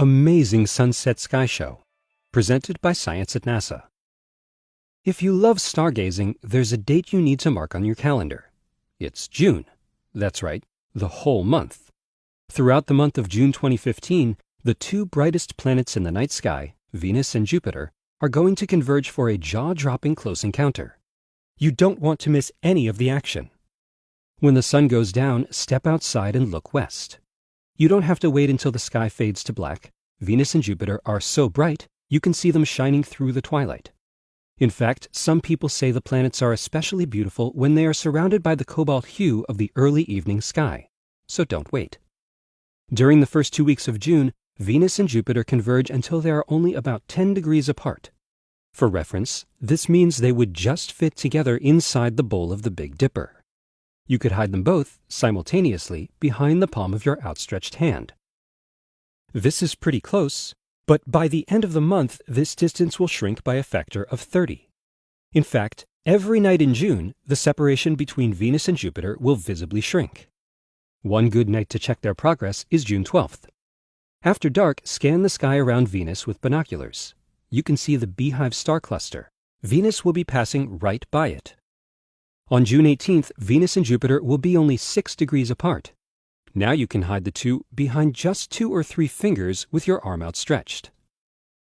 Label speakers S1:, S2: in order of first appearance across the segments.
S1: amazing sunset sky show, presented by Science at NASA. If you love stargazing, there's a date you need to mark on your calendar. It's June. That's right, the whole month. Throughout the month of June 2015, the two brightest planets in the night sky, Venus and Jupiter, are going to converge for a jaw-dropping close encounter. You don't want to miss any of the action. When the sun goes down, step outside and look west. You don't have to wait until the sky fades to black. Venus and Jupiter are so bright, you can see them shining through the twilight. In fact, some people say the planets are especially beautiful when they are surrounded by the cobalt hue of the early evening sky. So don't wait. During the first 2 weeks of June, Venus and Jupiter converge until they are only about 10 degrees apart. For reference, this means they would just fit together inside the bowl of the Big Dipper. You could hide them both, simultaneously, behind the palm of your outstretched hand. This is pretty close, but by the end of the month, this distance will shrink by a factor of 30. In fact, every night in June, the separation between Venus and Jupiter will visibly shrink. One good night to check their progress is June 12th. After dark, scan the sky around Venus with binoculars. You can see the Beehive star cluster. Venus will be passing right by it. On June 18th, Venus and Jupiter will be only 6 degrees apart. Now you can hide the two behind just 2 or 3 fingers with your arm outstretched.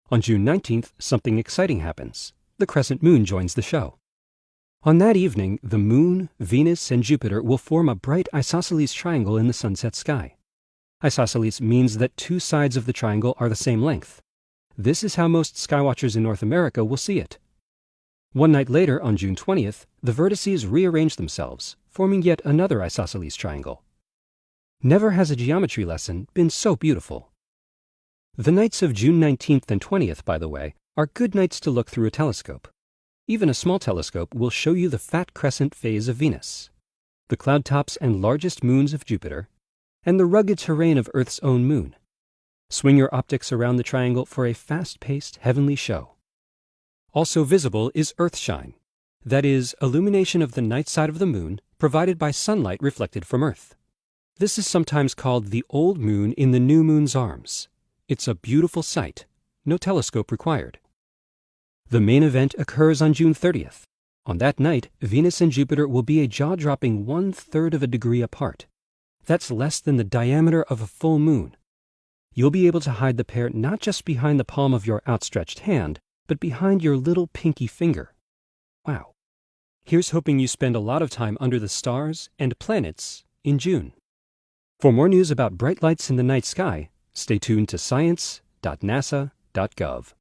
S1: On June 19th, something exciting happens. The crescent moon joins the show. On that evening, the moon, Venus, and Jupiter will form a bright isosceles triangle in the sunset sky. Isosceles means that 2 sides of the triangle are the same length. This is how most skywatchers in North America will see it. One night later, on June 20th, the vertices rearrange themselves, forming yet another isosceles triangle. Never has a geometry lesson been so beautiful. The nights of June 19th and 20th, by the way, are good nights to look through a telescope. Even a small telescope will show you the fat crescent phase of Venus, the cloud tops and largest moons of Jupiter, and the rugged terrain of Earth's own moon. Swing your optics around the triangle for a fast-paced, heavenly show. Also visible is Earthshine, that is, illumination of the night side of the moon provided by sunlight reflected from Earth. This is sometimes called the old moon in the new moon's arms. It's a beautiful sight, no telescope required. The main event occurs on June 30th. On that night, Venus and Jupiter will be a jaw-dropping 1/3 of a degree apart. That's less than the diameter of a full moon. You'll be able to hide the pair not just behind the palm of your outstretched hand, but behind your little pinky finger. Wow. Here's hoping you spend a lot of time under the stars and planets in June. For more news about bright lights in the night sky, stay tuned to science.nasa.gov.